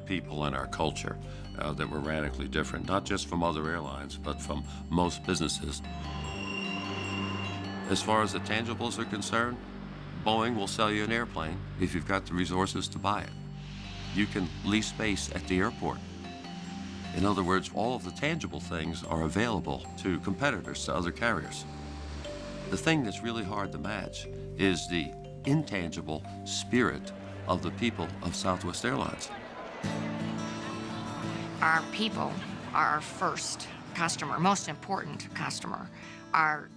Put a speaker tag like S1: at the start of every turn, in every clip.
S1: people and our culture that were radically different, not just from other airlines, but from most businesses. As far as the tangibles are concerned, Boeing will sell you an airplane if you've got the resources to buy it. You can lease space at the airport. In other words, all of the tangible things are available to competitors, to other carriers. The thing that's really hard to match is the intangible spirit of the people of Southwest Airlines.
S2: Our people are our first customer, most important customer. Our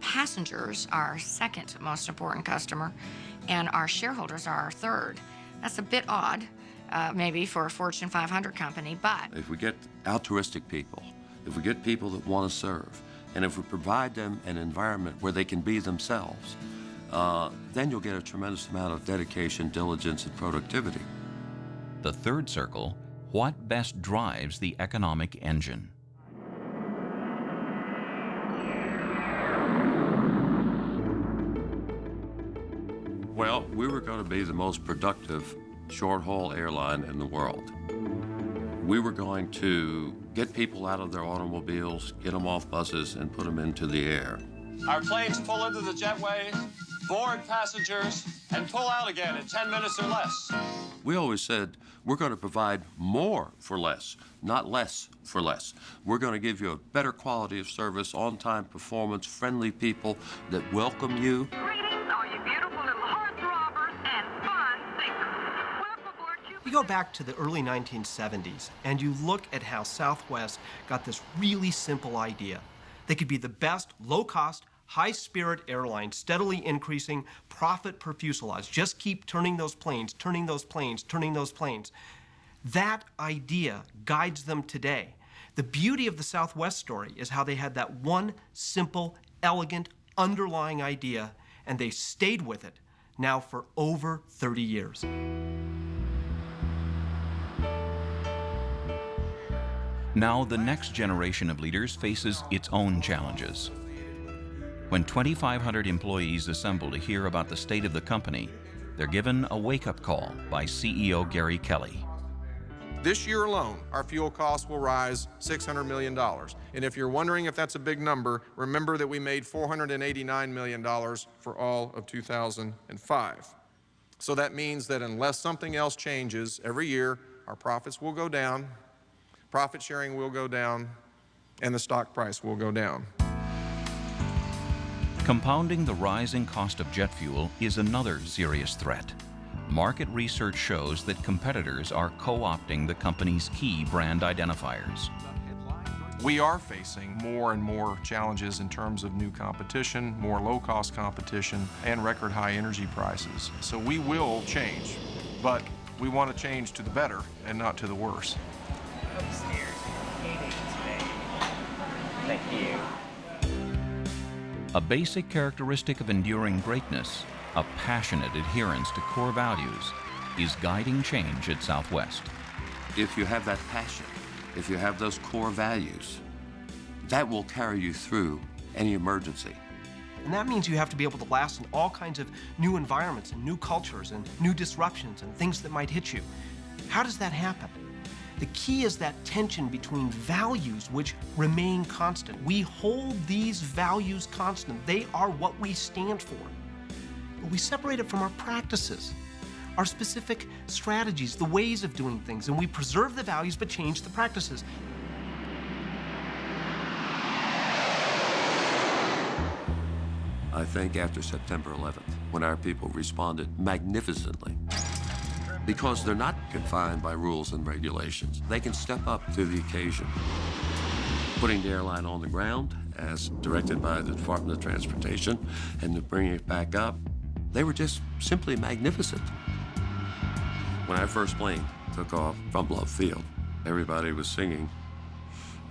S2: passengers are our second most important customer, and our shareholders are our third. That's a bit odd, maybe for a Fortune 500 company, but
S1: if we get altruistic people, if we get people that want to serve, and if we provide them an environment where they can be themselves, then you'll get a tremendous amount of dedication, diligence, and productivity.
S3: The third circle, what best drives the economic engine?
S1: Well, we were going to be the most productive short-haul airline in the world. We were going to get people out of their automobiles, get them off buses, and put them into the air.
S4: Our planes pull into the jetway, board passengers, and pull out again in 10 minutes or less.
S1: We always said, we're going to provide more for less, not less for less. We're going to give you a better quality of service, on-time performance, friendly people that welcome you.
S5: Greetings, all you beautiful little heartthrobbers and fun thinkers. Welcome aboard
S6: You go back to the early 1970s and you look at how Southwest got this really simple idea. They could be the best, low-cost, high-spirit airline, steadily increasing profit per fuselage. Just keep turning those planes, turning those planes, turning those planes. That idea guides them today. The beauty of the Southwest story is how they had that one simple, elegant, underlying idea, and they stayed with it now for over 30 years.
S3: Now the next generation of leaders faces its own challenges. When 2,500 employees assemble to hear about the state of the company, they're given a wake-up call by CEO Gary Kelly.
S7: This year alone, our fuel costs will rise $600 million. And if you're wondering if that's a big number, remember that we made $489 million for all of 2005. So that means that unless something else changes, every year our profits will go down, profit sharing will go down, and the stock price will go down.
S3: Compounding the rising cost of jet fuel is another serious threat. Market research shows that competitors are co-opting the company's key brand identifiers.
S7: We are facing more and more challenges in terms of new competition, more low-cost competition, and record high energy prices. So we will change, but we want to change to the better and not to the worse.
S8: Upstairs, today. Thank you.
S3: A basic characteristic of enduring greatness, a passionate adherence to core values, is guiding change at Southwest.
S1: If you have that passion, if you have those core values, that will carry you through any emergency.
S6: And that means you have to be able to last in all kinds of new environments and new cultures and new disruptions and things that might hit you. How does that happen? The key is that tension between values which remain constant. We hold these values constant. They are what we stand for. But we separate it from our practices, our specific strategies, the ways of doing things, and we preserve the values but change the practices.
S1: I think after September 11th, when our people responded magnificently, because they're not confined by rules and regulations, they can step up to the occasion. Putting the airline on the ground, as directed by the Department of Transportation, and to bring it back up, they were just simply magnificent. When our first plane took off from Love Field, everybody was singing,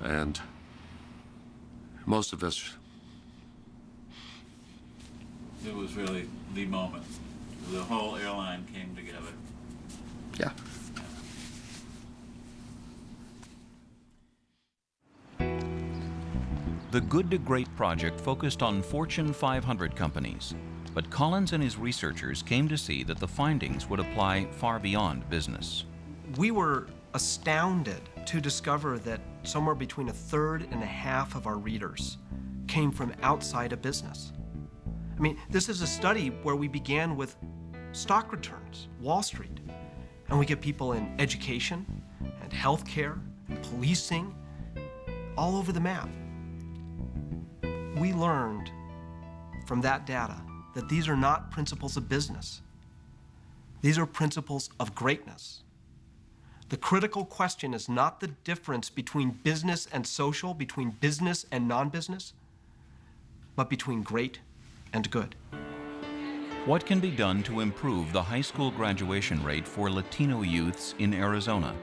S1: and most of us...
S9: It was really the moment. The whole airline came together.
S1: Yeah.
S3: The Good to Great project focused on Fortune 500 companies, but Collins and his researchers came to see that the findings would apply far beyond business.
S6: We were astounded to discover that somewhere between 1/3 and 1/2 of our readers came from outside of business. I mean, this is a study where we began with stock returns, Wall Street, and we get people in education and healthcare and policing all over the map. We learned from that data that these are not principles of business. These are principles of greatness. The critical question is not the difference between business and social, between business and non-business, but between great and good.
S3: What can be done to improve the high school graduation rate for Latino youths in Arizona?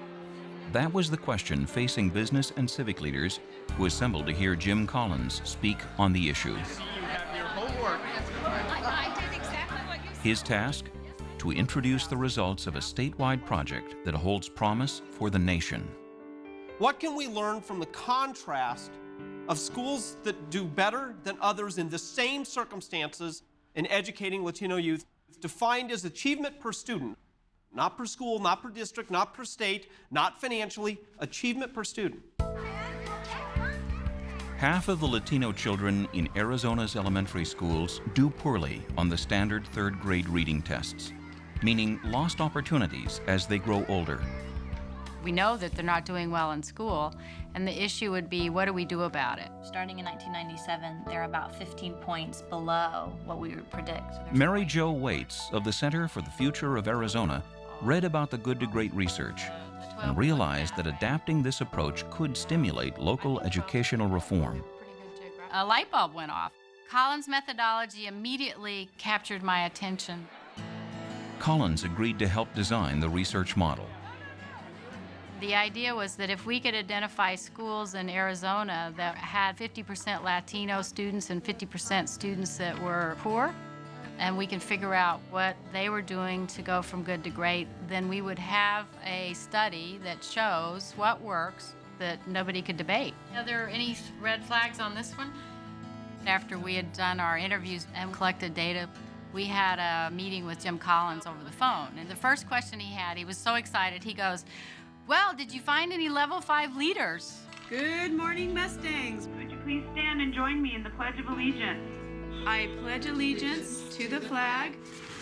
S3: That was the question facing business and civic leaders who assembled to hear Jim Collins speak on the issue. His task? To introduce the results of a statewide project that holds promise for the nation.
S6: What can we learn from the contrast of schools that do better than others in the same circumstances in educating Latino youth, defined as achievement per student, not per school, not per district, not per state, not financially, achievement per student?
S3: Half of the Latino children in Arizona's elementary schools do poorly on the standard 3rd grade reading tests, meaning lost opportunities as they grow older.
S10: We know that they're not doing well in school, and the issue would be, what do we do about it?
S11: Starting in 1997, they're about 15 points below what we would predict. So
S3: Mary Jo Waits of the Center for the Future of Arizona read about the Good to Great research and realized that adapting this approach could stimulate local educational reform.
S10: A light bulb went off. Collins' methodology immediately captured my attention.
S3: Collins agreed to help design the research model.
S10: The idea was that if we could identify schools in Arizona that had 50% Latino students and 50% students that were poor, and we can figure out what they were doing to go from good to great, then we would have a study that shows what works that nobody could debate. Are there any red flags on this one? After we had done our interviews and collected data, we had a meeting with Jim Collins over the phone. And the first question he had, he was so excited, he goes, "Well, did you find any level 5 leaders?"
S5: Good morning, Mustangs. Would you please stand and join me in the Pledge of Allegiance? I pledge allegiance to the flag.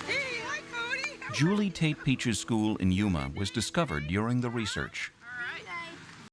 S5: Hey, hi, Cody.
S3: Julie Tate Peach's school in Yuma was discovered during the research.